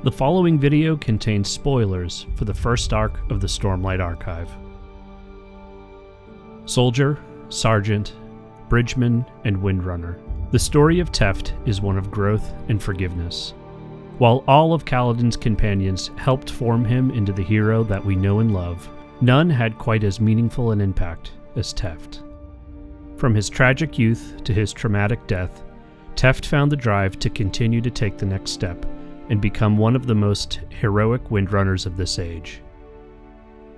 The following video contains spoilers for the first arc of the Stormlight Archive. Soldier, Sergeant, Bridgemen, and Windrunner. The story of Teft is one of growth and forgiveness. While all of Kaladin's companions helped form him into the hero that we know and love, none had quite as meaningful an impact as Teft. From his tragic youth to his traumatic death, Teft found the drive to continue to take the next step and become one of the most heroic Windrunners of this age.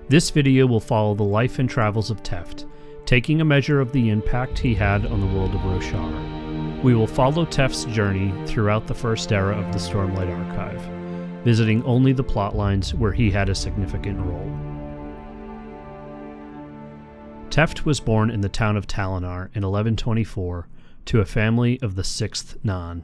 This video will follow the life and travels of Teft, taking a measure of the impact he had on the world of Roshar. We will follow Teft's journey throughout the first era of the Stormlight Archive, visiting only the plotlines where he had a significant role. Teft was born in the town of Talinar in 1124 to a family of the 6th Nan.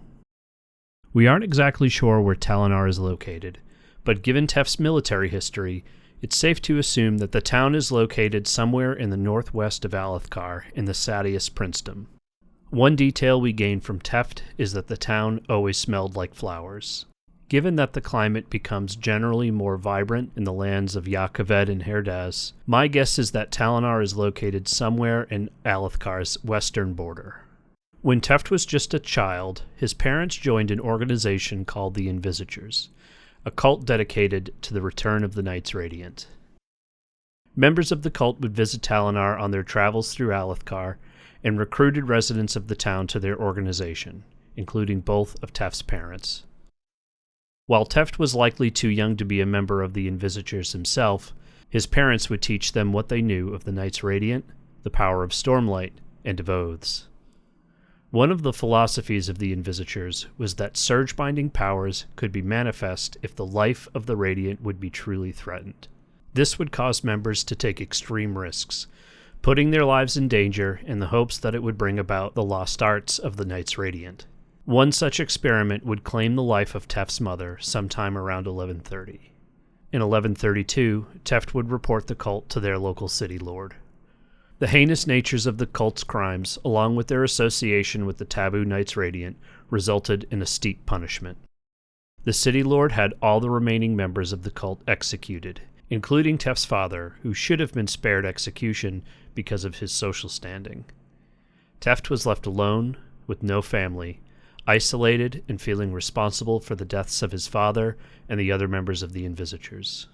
We aren't exactly sure where Talinar is located, but given Teft's military history, it's safe to assume that the town is located somewhere in the northwest of Alethkar in the Sadeas Princedom. One detail we gain from Teft is that the town always smelled like flowers. Given that the climate becomes generally more vibrant in the lands of Yakaved and Herdaz, my guess is that Talinar is located somewhere in Alethkar's western border. When Teft was just a child, his parents joined an organization called the Invisitors, a cult dedicated to the return of the Knights Radiant. Members of the cult would visit Talinar on their travels through Alethkar and recruited residents of the town to their organization, including both of Teft's parents. While Teft was likely too young to be a member of the Invisitors himself, his parents would teach them what they knew of the Knights Radiant, the power of Stormlight, and of oaths. One of the philosophies of the Invisitors was that surge-binding powers could be manifest if the life of the Radiant would be truly threatened. This would cause members to take extreme risks, putting their lives in danger in the hopes that it would bring about the lost arts of the Knights Radiant. One such experiment would claim the life of Teft's mother sometime around 1130. In 1132, Teft would report the cult to their local city lord. The heinous natures of the cult's crimes, along with their association with the taboo Knights Radiant, resulted in a steep punishment. The city lord had all the remaining members of the cult executed, including Teft's father, who should have been spared execution because of his social standing. Teft was left alone, with no family, isolated and feeling responsible for the deaths of his father and the other members of the Invisitors.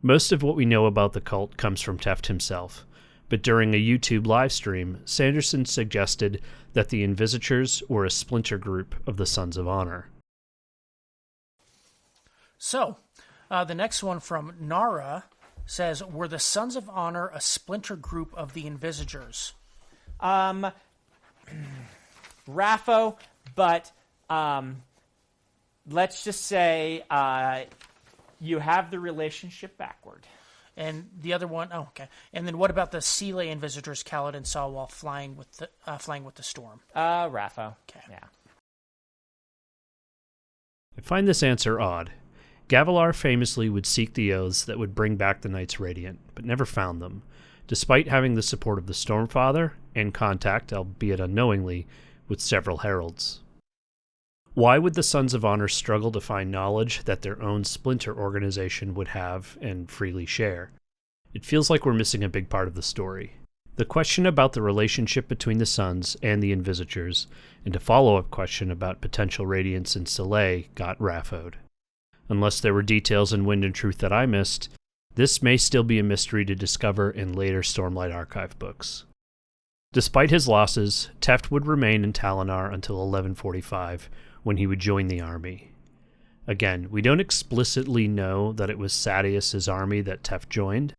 Most of what we know about the cult comes from Teft himself, but during a YouTube livestream, Sanderson suggested that the Invisitors were a splinter group of the Sons of Honor. So, the next one from Nara says, were the Sons of Honor a splinter group of the Invisitors? Raffo, but let's just say you have the relationship backward. And the other one, oh, okay. And then what about the Seele Invisitors Kaladin saw while flying with the storm? Raffo. Okay. Yeah. I find this answer odd. Gavilar famously would seek the oaths that would bring back the Knights Radiant, but never found them, despite having the support of the Stormfather and contact, albeit unknowingly, with several heralds. Why would the Sons of Honor struggle to find knowledge that their own splinter organization would have and freely share? It feels like we're missing a big part of the story. The question about the relationship between the Sons and the Invisitors, and a follow-up question about potential Radiance in Seele, got raffoed. Unless there were details in Wind and Truth that I missed, this may still be a mystery to discover in later Stormlight Archive books. Despite his losses, Teft would remain in Talinar until 1145, when he would join the army. Again, we don't explicitly know that it was Sadeas' army that Teft joined,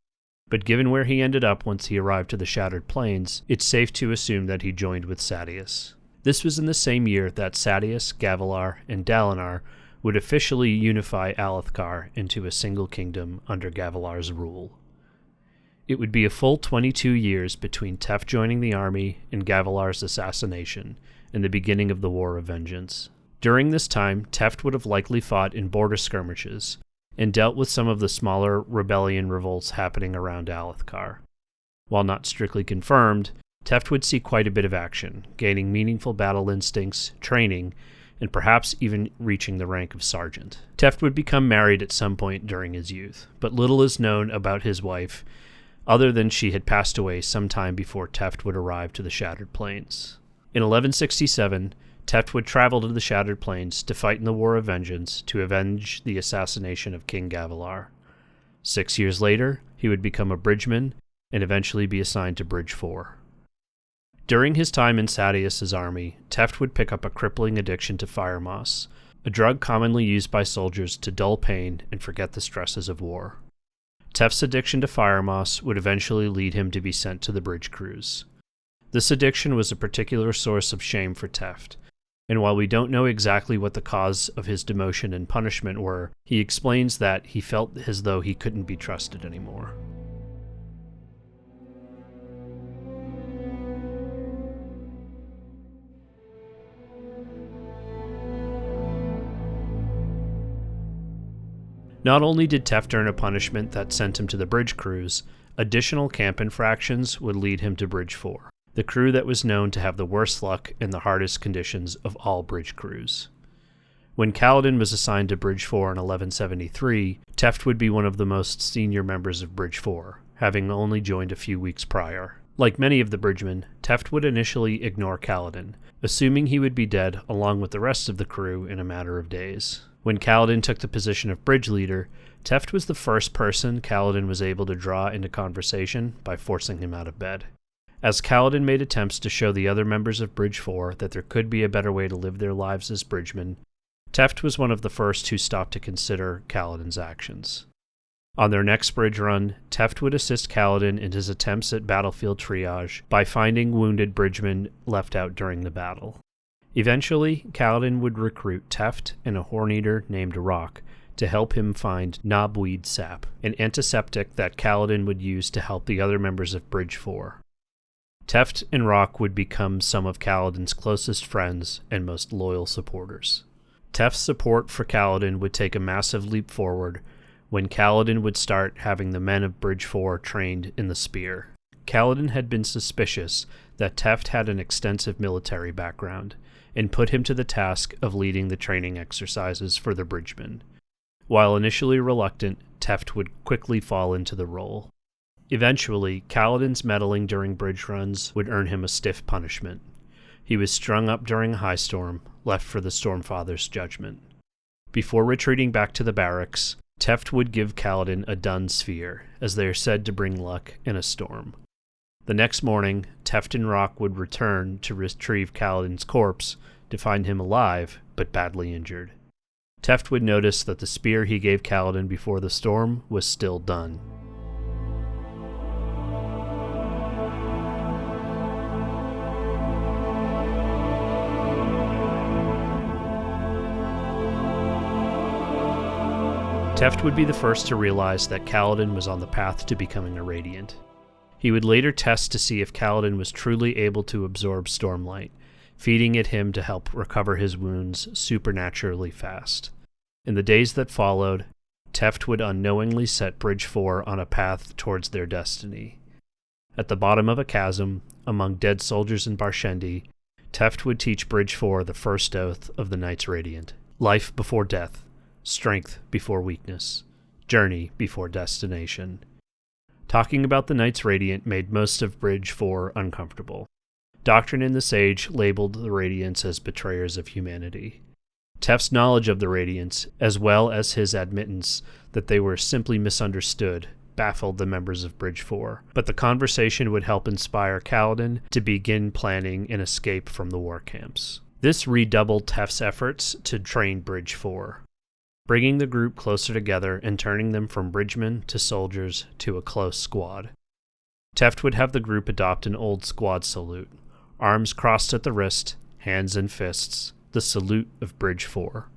but given where he ended up once he arrived to the Shattered Plains, it's safe to assume that he joined with Sadeas. This was in the same year that Sadeas, Gavilar, and Dalinar would officially unify Alethkar into a single kingdom under Gavilar's rule. It would be a full 22 years between Teft joining the army and Gavilar's assassination, and the beginning of the War of Vengeance. During this time, Teft would have likely fought in border skirmishes, and dealt with some of the smaller rebellion revolts happening around Alethkar. While not strictly confirmed, Teft would see quite a bit of action, gaining meaningful battle instincts, training, and perhaps even reaching the rank of sergeant. Teft would become married at some point during his youth, but little is known about his wife, other than she had passed away sometime before Teft would arrive to the Shattered Plains. In 1167, Teft would travel to the Shattered Plains to fight in the War of Vengeance to avenge the assassination of King Gavilar. 6 years later, he would become a Bridgeman and eventually be assigned to Bridge 4. During his time in Sadeas's army, Teft would pick up a crippling addiction to fire moss, a drug commonly used by soldiers to dull pain and forget the stresses of war. Teft's addiction to fire moss would eventually lead him to be sent to the bridge crews. This addiction was a particular source of shame for Teft, and while we don't know exactly what the cause of his demotion and punishment were, he explains that he felt as though he couldn't be trusted anymore. Not only did Teft earn a punishment that sent him to the bridge crews, additional camp infractions would lead him to Bridge 4, the crew that was known to have the worst luck and the hardest conditions of all bridge crews. When Paladin was assigned to Bridge 4 in 1173, Teft would be one of the most senior members of Bridge 4, having only joined a few weeks prior. Like many of the Bridgemen, Teft would initially ignore Paladin, assuming he would be dead along with the rest of the crew in a matter of days. When Paladin took the position of bridge leader, Teft was the first person Paladin was able to draw into conversation by forcing him out of bed. As Paladin made attempts to show the other members of Bridge 4 that there could be a better way to live their lives as bridgemen, Teft was one of the first who stopped to consider Paladin's actions. On their next bridge run, Teft would assist Paladin in his attempts at battlefield triage by finding wounded bridgemen left out during the battle. Eventually, Paladin would recruit Teft and a horn-eater named Rock to help him find knobweed sap, an antiseptic that Paladin would use to help the other members of Bridge 4. Teft and Rock would become some of Paladin's closest friends and most loyal supporters. Teft's support for Paladin would take a massive leap forward when Paladin would start having the men of Bridge 4 trained in the spear. Paladin had been suspicious that Teft had an extensive military background, and put him to the task of leading the training exercises for the Bridgemen. While initially reluctant, Teft would quickly fall into the role. Eventually, Paladin's meddling during bridge runs would earn him a stiff punishment. He was strung up during a high storm, left for the Stormfather's judgment. Before retreating back to the barracks, Teft would give Paladin a dun sphere, as they are said to bring luck in a storm. The next morning, Teft and Rock would return to retrieve Paladin's corpse to find him alive, but badly injured. Teft would notice that the spear he gave Paladin before the storm was still done. Teft would be the first to realize that Paladin was on the path to becoming a Radiant. He would later test to see if Paladin was truly able to absorb Stormlight, feeding it him to help recover his wounds supernaturally fast. In the days that followed, Teft would unknowingly set Bridge 4 on a path towards their destiny. At the bottom of a chasm, among dead soldiers in Barshendi, Teft would teach Bridge 4 the first oath of the Knights Radiant: life before death, strength before weakness, journey before destination. Talking about the Knights Radiant made most of Bridge 4 uncomfortable. Doctrine in the Sage labeled the Radiants as betrayers of humanity. Teft's knowledge of the Radiants, as well as his admittance that they were simply misunderstood, baffled the members of Bridge 4, but the conversation would help inspire Paladin to begin planning an escape from the war camps. This redoubled Teft's efforts to train Bridge 4, bringing the group closer together and turning them from bridgemen to soldiers to a close squad. Teft would have the group adopt an old squad salute, arms crossed at the wrist, hands in fists, the salute of Bridge 4.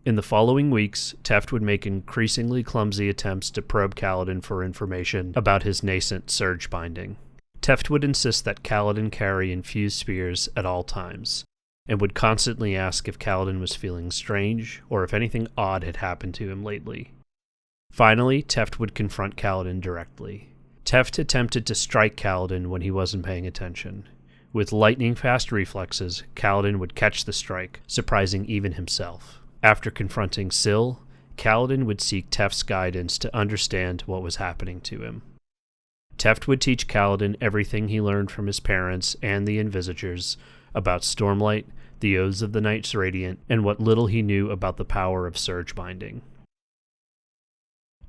In the following weeks, Teft would make increasingly clumsy attempts to probe Paladin for information about his nascent surge binding. Teft would insist that Paladin carry infused spears at all times, and would constantly ask if Paladin was feeling strange or if anything odd had happened to him lately. Finally, Teft would confront Paladin directly. Teft attempted to strike Paladin when he wasn't paying attention. With lightning-fast reflexes, Kaladin would catch the strike, surprising even himself. After confronting Syl, Kaladin would seek Teft's guidance to understand what was happening to him. Teft would teach Kaladin everything he learned from his parents and the Invisagers about Stormlight, the Oaths of the Knights Radiant, and what little he knew about the power of surge binding.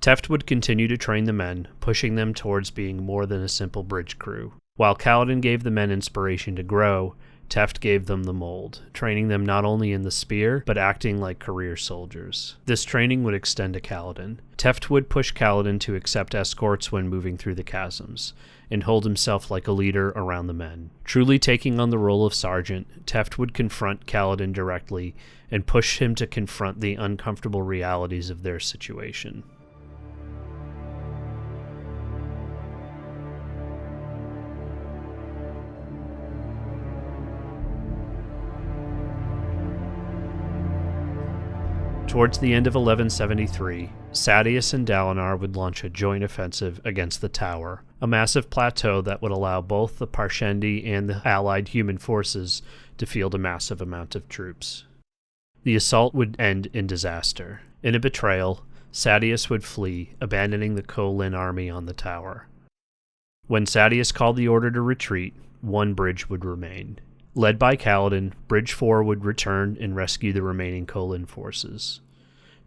Teft would continue to train the men, pushing them towards being more than a simple bridge crew. While Kaladin gave the men inspiration to grow, Teft gave them the mold, training them not only in the spear, but acting like career soldiers. This training would extend to Kaladin. Teft would push Kaladin to accept escorts when moving through the chasms, and hold himself like a leader around the men. Truly taking on the role of sergeant, Teft would confront Kaladin directly, and push him to confront the uncomfortable realities of their situation. Towards the end of 1173, Sadeas and Dalinar would launch a joint offensive against the Tower, a massive plateau that would allow both the Parshendi and the allied human forces to field a massive amount of troops. The assault would end in disaster. In a betrayal, Sadeas would flee, abandoning the Kholin army on the Tower. When Sadeas called the order to retreat, one bridge would remain. Led by Kaladin, Bridge 4 would return and rescue the remaining Kholin forces.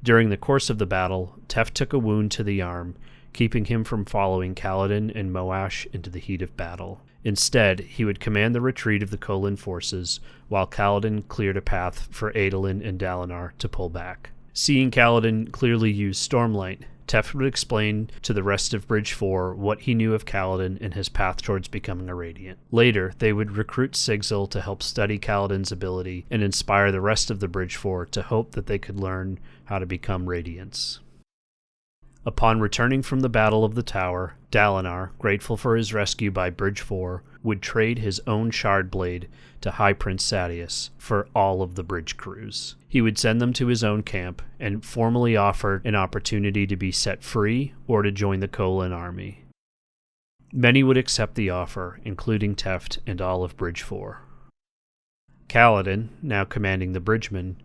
During the course of the battle, Teft took a wound to the arm, keeping him from following Kaladin and Moash into the heat of battle. Instead, he would command the retreat of the Kholin forces, while Kaladin cleared a path for Adolin and Dalinar to pull back. Seeing Kaladin clearly use Stormlight, Teft would explain to the rest of Bridge 4 what he knew of Kaladin and his path towards becoming a Radiant. Later, they would recruit Sigzil to help study Kaladin's ability and inspire the rest of the Bridge 4 to hope that they could learn how to become Radiants. Upon returning from the Battle of the Tower, Dalinar, grateful for his rescue by Bridge 4, would trade his own shard blade to High Prince Sadeas for all of the bridge crews. He would send them to his own camp and formally offer an opportunity to be set free or to join the Kholin army. Many would accept the offer, including Teft and all of Bridge 4. Kaladin, now commanding the Bridgemen,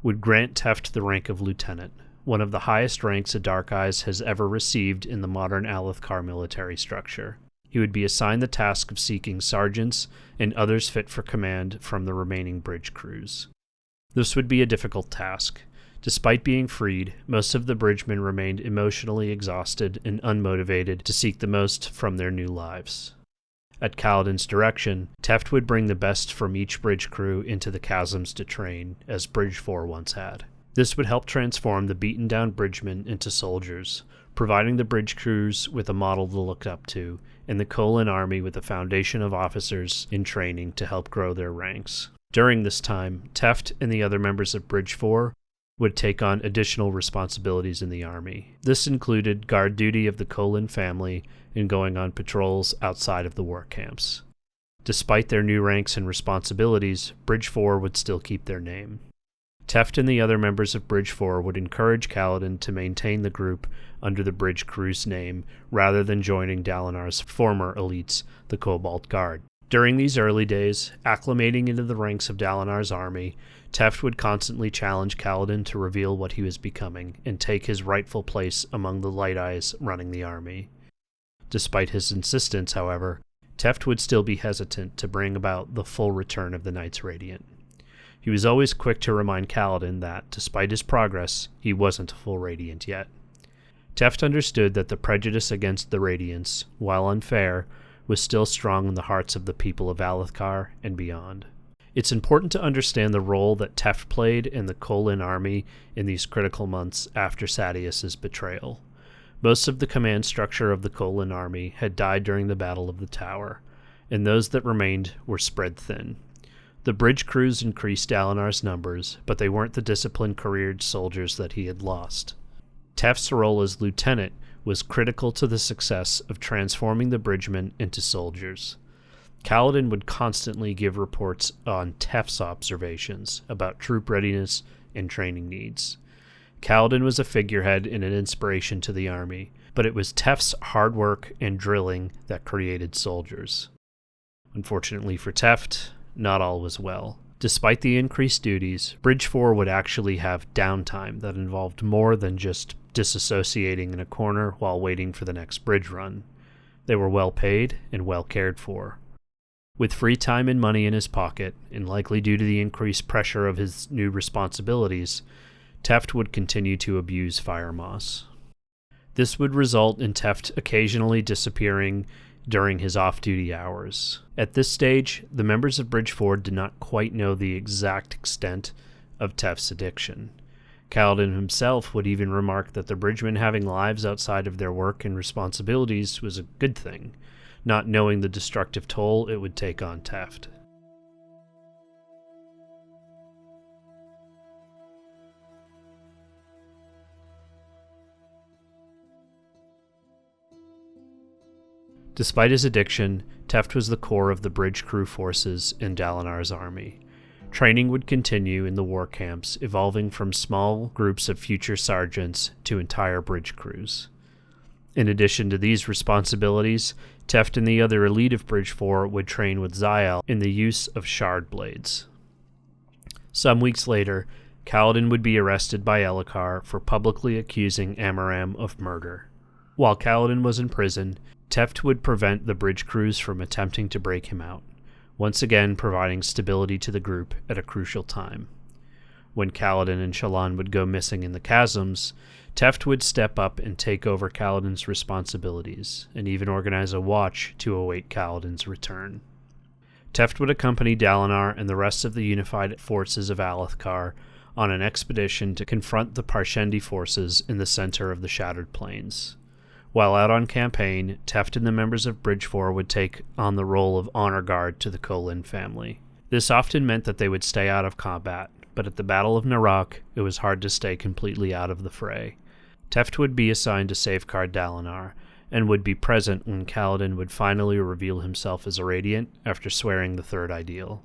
would grant Teft the rank of lieutenant, one of the highest ranks a Dark Eyes has ever received in the modern Alethkar military structure. He would be assigned the task of seeking sergeants and others fit for command from the remaining bridge crews. This would be a difficult task. Despite being freed, most of the Bridgemen remained emotionally exhausted and unmotivated to seek the most from their new lives. At Kaladin's direction, Teft would bring the best from each bridge crew into the chasms to train, as Bridge 4 once had. This would help transform the beaten-down Bridgemen into soldiers, providing the bridge crews with a model to look up to, and the Kholin army with a foundation of officers in training to help grow their ranks. During this time, Teft and the other members of Bridge 4 would take on additional responsibilities in the army. This included guard duty of the Kholin family and going on patrols outside of the war camps. Despite their new ranks and responsibilities, Bridge 4 would still keep their name. Teft and the other members of Bridge 4 would encourage Kaladin to maintain the group under the bridge crew's name rather than joining Dalinar's former elites, the Cobalt Guard. During these early days, acclimating into the ranks of Dalinar's army, Teft would constantly challenge Kaladin to reveal what he was becoming and take his rightful place among the Light Eyes running the army. Despite his insistence, however, Teft would still be hesitant to bring about the full return of the Knights Radiant. He was always quick to remind Kaladin that, despite his progress, he wasn't a full Radiant yet. Teft understood that the prejudice against the Radiants, while unfair, was still strong in the hearts of the people of Alethkar and beyond. It's important to understand the role that Teft played in the Kholin army in these critical months after Sadeas' betrayal. Most of the command structure of the Kholin army had died during the Battle of the Tower, and those that remained were spread thin. The bridge crews increased Dalinar's numbers, but they weren't the disciplined careered soldiers that he had lost. Teft's role as lieutenant was critical to the success of transforming the Bridgemen into soldiers. Kaladin would constantly give reports on Teft's observations about troop readiness and training needs. Kaladin was a figurehead and an inspiration to the army, but it was Teft's hard work and drilling that created soldiers. Unfortunately for Teft, not all was well. Despite the increased duties, Bridge 4 would actually have downtime that involved more than just disassociating in a corner while waiting for the next bridge run. They were well paid and well cared for. With free time and money in his pocket, and likely due to the increased pressure of his new responsibilities, Teft would continue to abuse Fire Moss. This would result in Teft occasionally disappearing during his off-duty hours. At this stage, the members of Bridge 4 did not quite know the exact extent of Teft's addiction. Paladin himself would even remark that the Bridgemen having lives outside of their work and responsibilities was a good thing, not knowing the destructive toll it would take on Teft. Despite his addiction, Teft was the core of the bridge crew forces in Dalinar's army. Training would continue in the war camps, evolving from small groups of future sergeants to entire bridge crews. In addition to these responsibilities, Teft and the other elite of Bridge 4 would train with Zael in the use of shard blades. Some weeks later, Paladin would be arrested by Elhokar for publicly accusing Amaram of murder. While Paladin was in prison, Teft would prevent the bridge crews from attempting to break him out, once again providing stability to the group at a crucial time. When Paladin and Shallan would go missing in the chasms, Teft would step up and take over Paladin's responsibilities, and even organize a watch to await Paladin's return. Teft would accompany Dalinar and the rest of the unified forces of Alethkar on an expedition to confront the Parshendi forces in the center of the Shattered Plains. While out on campaign, Teft and the members of Bridge 4 would take on the role of honor guard to the Kholin family. This often meant that they would stay out of combat, but at the Battle of Narak, it was hard to stay completely out of the fray. Teft would be assigned to safeguard Dalinar, and would be present when Paladin would finally reveal himself as a Radiant after swearing the third ideal.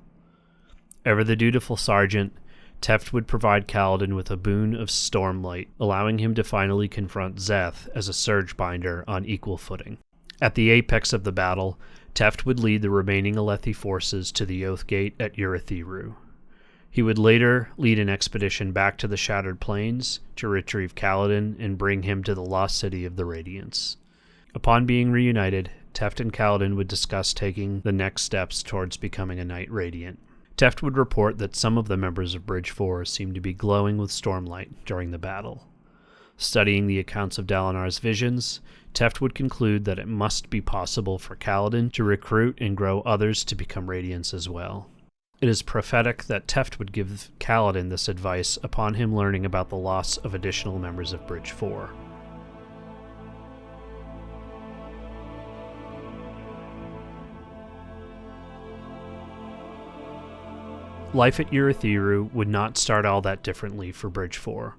Ever the dutiful sergeant, Teft would provide Paladin with a boon of Stormlight, allowing him to finally confront Szeth as a Surgebinder on equal footing. At the apex of the battle, Teft would lead the remaining Alethi forces to the Oath Gate at Urithiru. He would later lead an expedition back to the Shattered Plains to retrieve Paladin and bring him to the lost city of the Radiants. Upon being reunited, Teft and Paladin would discuss taking the next steps towards becoming a Knight Radiant. Teft would report that some of the members of Bridge 4 seemed to be glowing with stormlight during the battle. Studying the accounts of Dalinar's visions, Teft would conclude that it must be possible for Paladin to recruit and grow others to become Radiants as well. It is prophetic that Teft would give Paladin this advice upon him learning about the loss of additional members of Bridge 4. Life at Urithiru would not start all that differently for Bridge 4.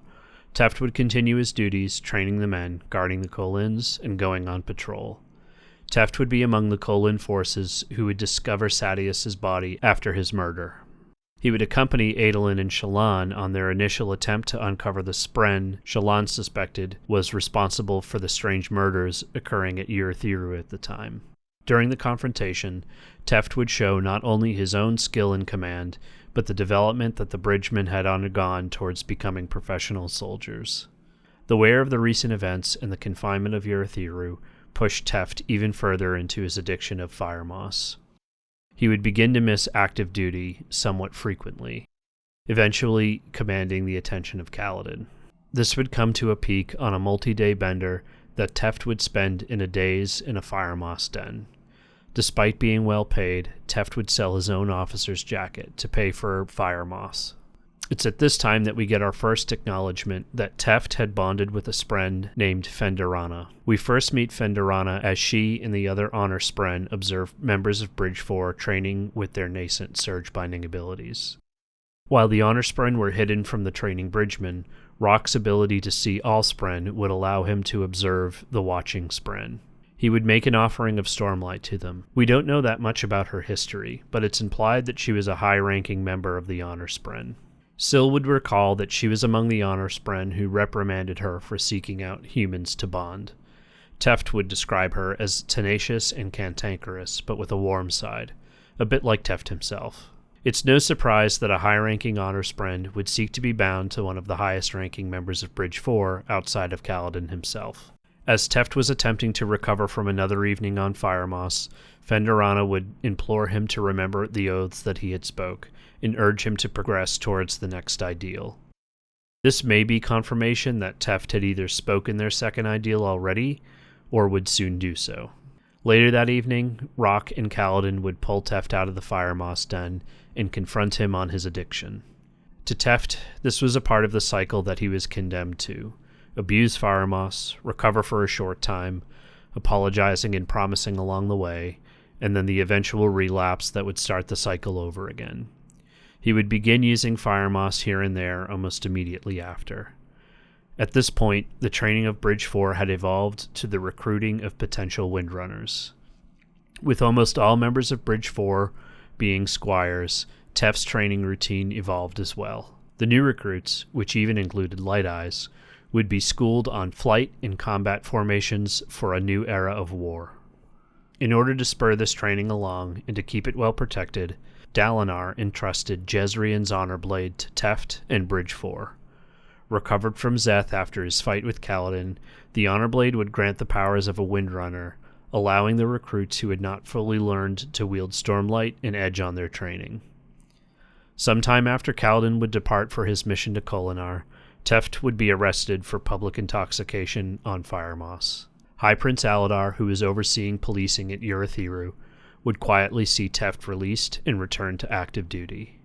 Teft would continue his duties, training the men, guarding the Kholins, and going on patrol. Teft would be among the Kholin forces who would discover Sadeas's body after his murder. He would accompany Adolin and Shallan on their initial attempt to uncover the Spren Shallan suspected was responsible for the strange murders occurring at Urithiru at the time. During the confrontation, Teft would show not only his own skill in command, but the development that the Bridgemen had undergone towards becoming professional soldiers. The aware of the recent events and the confinement of Urithiru pushed Teft even further into his addiction of Fire Moss. He would begin to miss active duty somewhat frequently, eventually commanding the attention of Paladin. This would come to a peak on a multi-day bender that Teft would spend in a daze in a Fire Moss den. Despite being well paid, Teft would sell his own officer's jacket to pay for Fire Moss. It's at this time that we get our first acknowledgement that Teft had bonded with a Spren named Fenderana. We first meet Fenderana as she and the other Honor Spren observe members of Bridge 4 training with their nascent surge binding abilities. While the Honor Spren were hidden from the training Bridgemen, Rock's ability to see all Spren would allow him to observe the watching Spren. He would make an offering of Stormlight to them. We don't know that much about her history, but it's implied that she was a high-ranking member of the Honor Spren. Syl would recall that she was among the Honor Spren who reprimanded her for seeking out humans to bond. Teft would describe her as tenacious and cantankerous, but with a warm side. a bit like Teft himself. It's no surprise that a high-ranking honor sprend would seek to be bound to one of the highest-ranking members of Bridge 4 outside of Paladin himself. As Teft was attempting to recover from another evening on Firemoss, Fenderana would implore him to remember the oaths that he had spoke, and urge him to progress towards the next ideal. This may be confirmation that Teft had either spoken their second ideal already, or would soon do so. Later that evening, Rock and Paladin would pull Teft out of the Firemoss den and confront him on his addiction. To Teft, this was a part of the cycle that he was condemned to: abuse Firemoss, recover for a short time, apologizing and promising along the way, and then the eventual relapse that would start the cycle over again. He would begin using Firemoss here and there almost immediately after. At this point, the training of Bridge 4 had evolved to the recruiting of potential Windrunners. With almost all members of Bridge 4 being squires, Teft's training routine evolved as well. The new recruits, which even included Light Eyes, would be schooled on flight and combat formations for a new era of war. In order to spur this training along and to keep it well protected, Dalinar entrusted Jezrien's Honor Blade to Teft and Bridge 4. Recovered from Szeth after his fight with Paladin, the Honor Blade would grant the powers of a Windrunner, allowing the recruits who had not fully learned to wield Stormlight an edge on their training. Sometime after Paladin would depart for his mission to Kholinar, Teft would be arrested for public intoxication on Firemoss. High Prince Aladar, who was overseeing policing at Urithiru, would quietly see Teft released and return to active duty.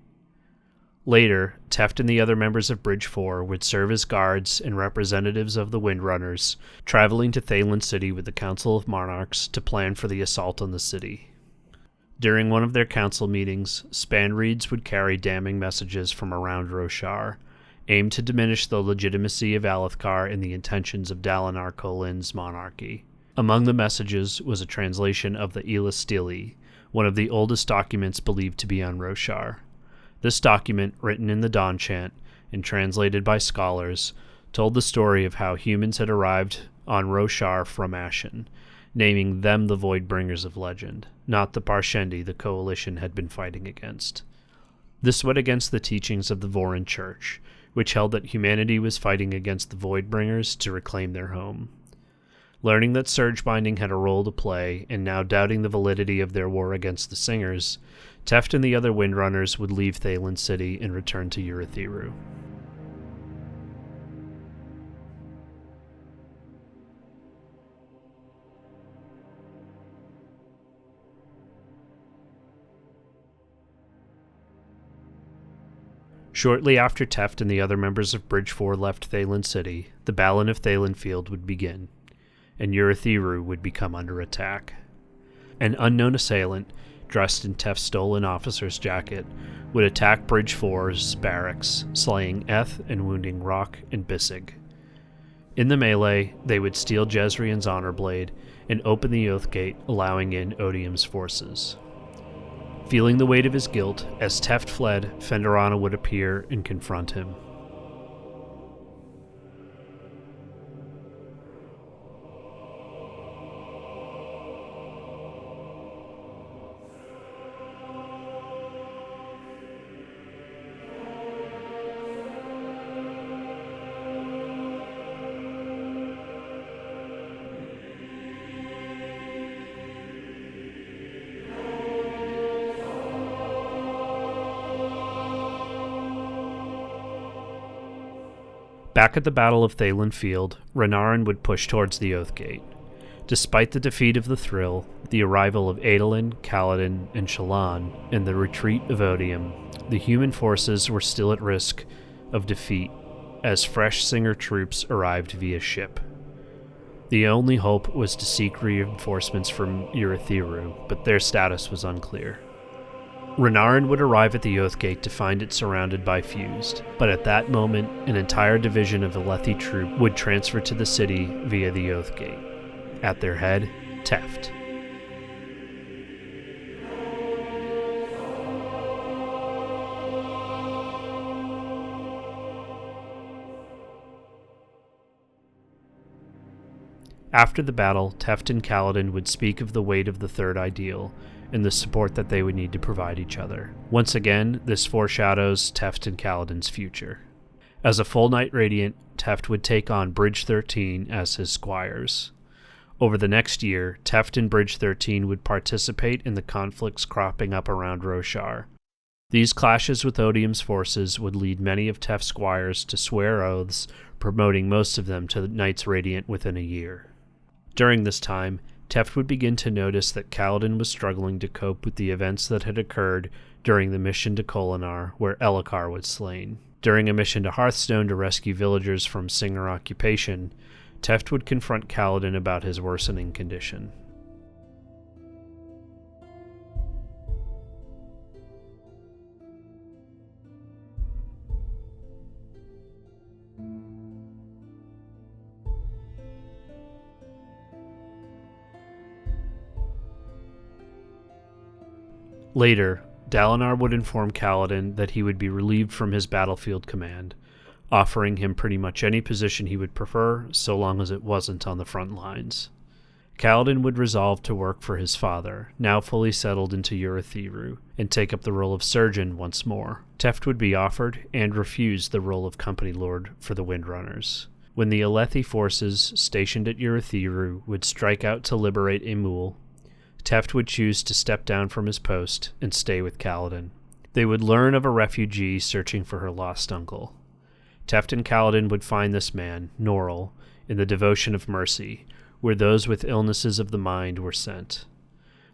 Later, Teft and the other members of Bridge 4 would serve as guards and representatives of the Windrunners, traveling to Thaylen City with the Council of Monarchs to plan for the assault on the city. During one of their council meetings, Spanreeds would carry damning messages from around Roshar, aimed to diminish the legitimacy of Alethkar and the intentions of Dalinar Kholin's monarchy. Among the messages was a translation of the Ila Stili, one of the oldest documents believed to be on Roshar. This document, written in the Dawn Chant and translated by scholars, told the story of how humans had arrived on Roshar from Ashen, naming them the Voidbringers of legend, not the Parshendi the Coalition had been fighting against. This went against the teachings of the Vorin Church, which held that humanity was fighting against the Voidbringers to reclaim their home. Learning that Surgebinding had a role to play, and now doubting the validity of their war against the Singers, Teft and the other Windrunners would leave Thaylen City and return to Urithiru. Shortly after Teft and the other members of Bridge 4 left Thaylen City, the Balan of Thaylenfield would begin, and Urithiru would become under attack. An unknown assailant, dressed in Teft's stolen officer's jacket, would attack Bridge 4's barracks, slaying Eth and wounding Rock and Bissig. In the melee, they would steal Jezrien's Honor Blade and open the Oath Gate, allowing in Odium's forces. Feeling the weight of his guilt, as Teft fled, Fenderana would appear and confront him. Back at the Battle of Thaylen Field, Renarin would push towards the Oath Gate. Despite the defeat of the Thrill, the arrival of Adolin, Kaladin, and Shallan, and the retreat of Odium, the human forces were still at risk of defeat as fresh Singer troops arrived via ship. The only hope was to seek reinforcements from Urithiru, but their status was unclear. Renarin would arrive at the Oath Gate to find it surrounded by Fused, but at that moment, an entire division of Alethi troop would transfer to the city via the Oath Gate. At their head, Teft. After the battle, Teft and Kaladin would speak of the weight of the third ideal, and the support that they would need to provide each other. Once again, this foreshadows Teft and Kaladin's future. As a full Knight Radiant, Teft would take on Bridge 13 as his squires. Over the next year, Teft and Bridge 13 would participate in the conflicts cropping up around Roshar. These clashes with Odium's forces would lead many of Teft's squires to swear oaths, promoting most of them to Knights Radiant within a year. During this time, Teft would begin to notice that Kaladin was struggling to cope with the events that had occurred during the mission to Kholinar, where Elhokar was slain. During a mission to Hearthstone to rescue villagers from Singer occupation, Teft would confront Kaladin about his worsening condition. Later, Dalinar would inform Kaladin that he would be relieved from his battlefield command, offering him pretty much any position he would prefer, so long as it wasn't on the front lines. Kaladin would resolve to work for his father, now fully settled into Urithiru, and take up the role of surgeon once more. Teft would be offered, and refused, the role of company lord for the Windrunners. When the Alethi forces stationed at Urithiru would strike out to liberate Emul, Teft would choose to step down from his post and stay with Kaladin. They would learn of a refugee searching for her lost uncle. Teft and Kaladin would find this man, Norrell, in the Devotion of Mercy, where those with illnesses of the mind were sent.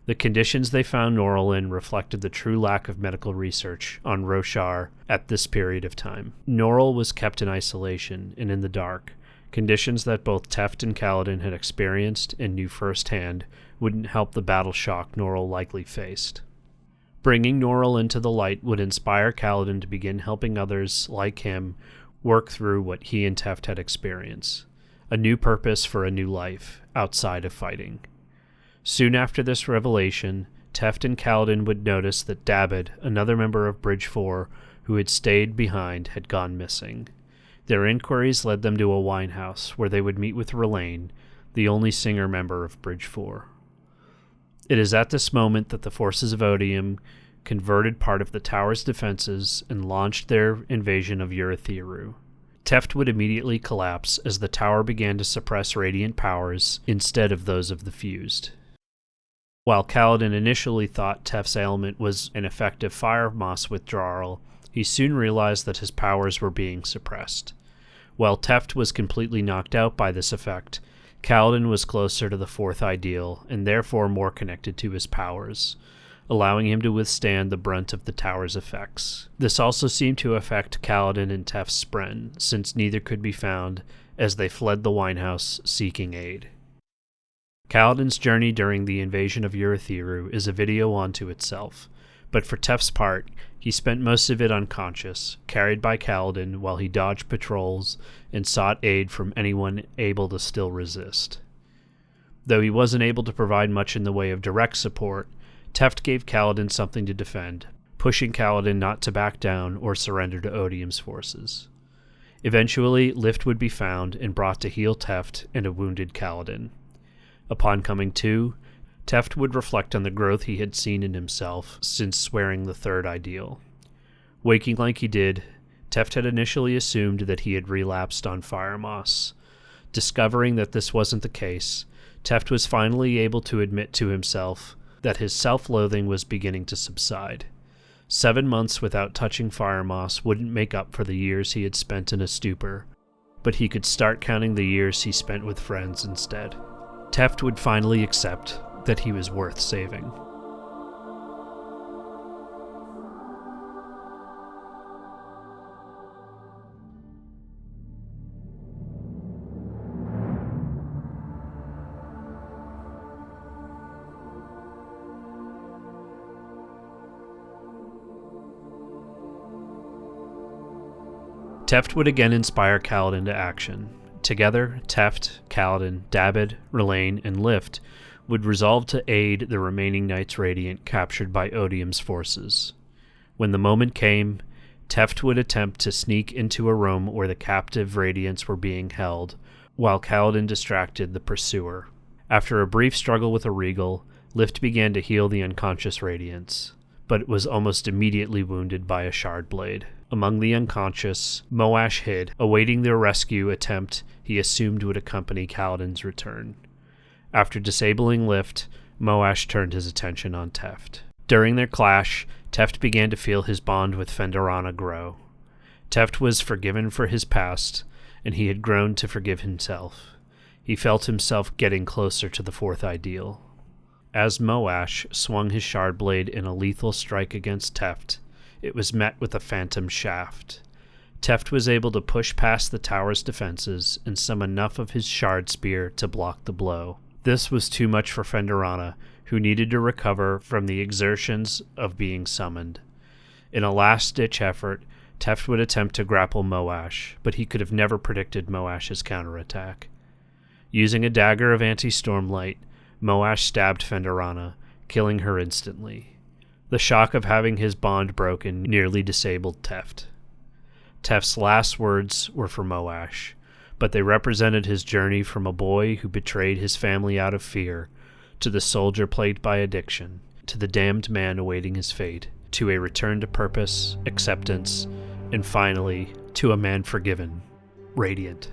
The conditions they found Norrell in reflected the true lack of medical research on Roshar at this period of time. Norrell was kept in isolation and in the dark, conditions that both Teft and Kaladin had experienced and knew firsthand wouldn't help the battle shock Norrell likely faced. Bringing Norrell into the light would inspire Kaladin to begin helping others like him work through what he and Teft had experienced, a new purpose for a new life outside of fighting. Soon after this revelation, Teft and Kaladin would notice that Dabbid, another member of Bridge 4 who had stayed behind, had gone missing. Their inquiries led them to a winehouse where they would meet with Rlain, the only Singer member of Bridge 4. It is at this moment that the forces of Odium converted part of the tower's defenses and launched their invasion of Urithiru. Teft would immediately collapse as the tower began to suppress radiant powers instead of those of the fused. While Kaladin initially thought Teft's ailment was an effective fire moss withdrawal, he soon realized that his powers were being suppressed. While Teft was completely knocked out by this effect, Kaladin was closer to the fourth ideal and therefore more connected to his powers, allowing him to withstand the brunt of the tower's effects. This also seemed to affect Kaladin and Teft's spren, since neither could be found as they fled the winehouse seeking aid. Kaladin's journey during the invasion of Urithiru is a video unto itself, but for Teft's part, he spent most of it unconscious, carried by Kaladin while he dodged patrols and sought aid from anyone able to still resist. Though he wasn't able to provide much in the way of direct support, Teft gave Kaladin something to defend, pushing Kaladin not to back down or surrender to Odium's forces. Eventually, Lift would be found and brought to heal Teft and a wounded Kaladin. Upon coming to, Teft would reflect on the growth he had seen in himself since swearing the third ideal. Waking like he did, Teft had initially assumed that he had relapsed on fire moss. Discovering that this wasn't the case, Teft was finally able to admit to himself that his self-loathing was beginning to subside. 7 months without touching fire moss wouldn't make up for the years he had spent in a stupor, but he could start counting the years he spent with friends instead. Teft would finally accept that he was worth saving. Teft would again inspire Kaladin to action. Together, Teft, Kaladin, Dabbid, Rlain, and Lift would resolve to aid the remaining Knights Radiant captured by Odium's forces. When the moment came, Teft would attempt to sneak into a room where the captive Radiants were being held, while Kaladin distracted the pursuer. After a brief struggle with a Regal, Lift began to heal the unconscious Radiants, but was almost immediately wounded by a shard blade. Among the unconscious, Moash hid, awaiting the rescue attempt he assumed would accompany Kaladin's return. After disabling Lift, Moash turned his attention on Teft. During their clash, Teft began to feel his bond with Fenderana grow. Teft was forgiven for his past, and he had grown to forgive himself. He felt himself getting closer to the fourth ideal. As Moash swung his shard blade in a lethal strike against Teft, it was met with a phantom shaft. Teft was able to push past the tower's defenses and summon enough of his shard spear to block the blow. This was too much for Fenderana, who needed to recover from the exertions of being summoned. In a last-ditch effort, Teft would attempt to grapple Moash, but he could have never predicted Moash's counterattack. Using a dagger of anti-stormlight, Moash stabbed Fenderana, killing her instantly. The shock of having his bond broken nearly disabled Teft. Teft's last words were for Moash, but they represented his journey from a boy who betrayed his family out of fear, to the soldier plagued by addiction, to the damned man awaiting his fate, to a return to purpose, acceptance, and finally, to a man forgiven, radiant.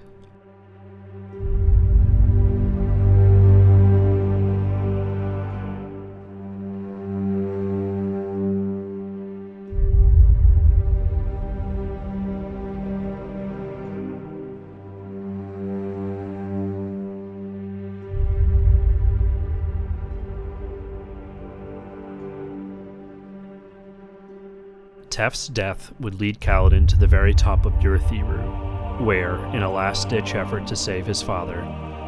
Teft's death would lead Kaladin to the very top of Urithiru, where, in a last-ditch effort to save his father,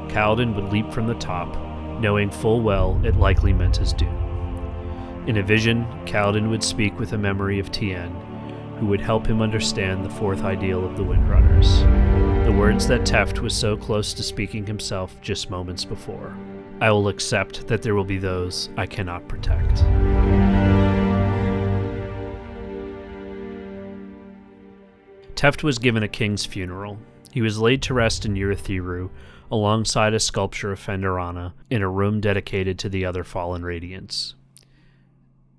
Kaladin would leap from the top, knowing full well it likely meant his doom. In a vision, Kaladin would speak with a memory of Tien, who would help him understand the fourth ideal of the Windrunners, the words that Teft was so close to speaking himself just moments before. I will accept that there will be those I cannot protect. Teft was given a king's funeral. He was laid to rest in Urithiru, alongside a sculpture of Fenderana, in a room dedicated to the other fallen Radiants.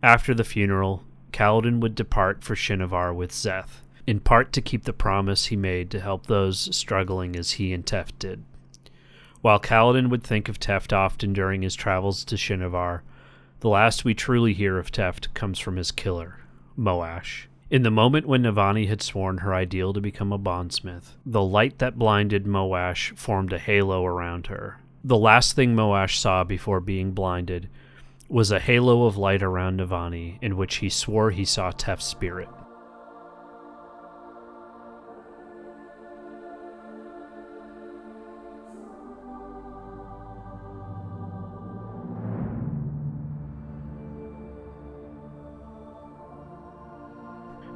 After the funeral, Kaladin would depart for Shinovar with Szeth, in part to keep the promise he made to help those struggling as he and Teft did. While Kaladin would think of Teft often during his travels to Shinovar, the last we truly hear of Teft comes from his killer, Moash. In the moment when Navani had sworn her ideal to become a bondsmith, the light that blinded Moash formed a halo around her. The last thing Moash saw before being blinded was a halo of light around Navani, in which he swore he saw Teft's spirit.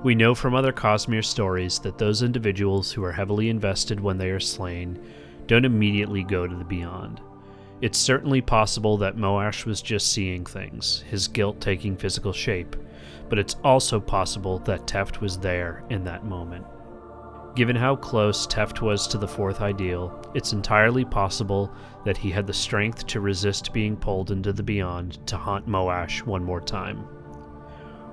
We know from other Cosmere stories that those individuals who are heavily invested when they are slain don't immediately go to the Beyond. It's certainly possible that Moash was just seeing things, his guilt taking physical shape, but it's also possible that Teft was there in that moment. Given how close Teft was to the fourth ideal, it's entirely possible that he had the strength to resist being pulled into the Beyond to haunt Moash one more time.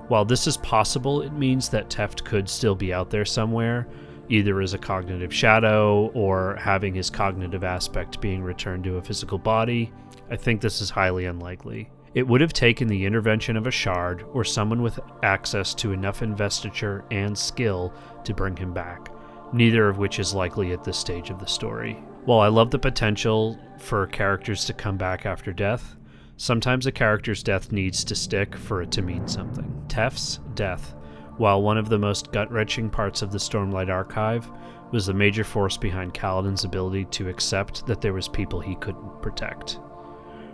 While this is possible, it means that Teft could still be out there somewhere, either as a cognitive shadow or having his cognitive aspect being returned to a physical body. I think this is highly unlikely. It would have taken the intervention of a shard or someone with access to enough investiture and skill to bring him back, neither of which is likely at this stage of the story. While I love the potential for characters to come back after death, sometimes a character's death needs to stick for it to mean something. Teft's death, while one of the most gut-wrenching parts of the Stormlight Archive, was the major force behind Kaladin's ability to accept that there was people he couldn't protect.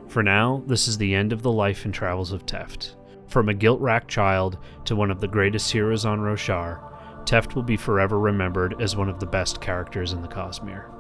For now, this is the end of the life and travels of Teft. From a guilt-racked child to one of the greatest heroes on Roshar, Teft will be forever remembered as one of the best characters in the Cosmere.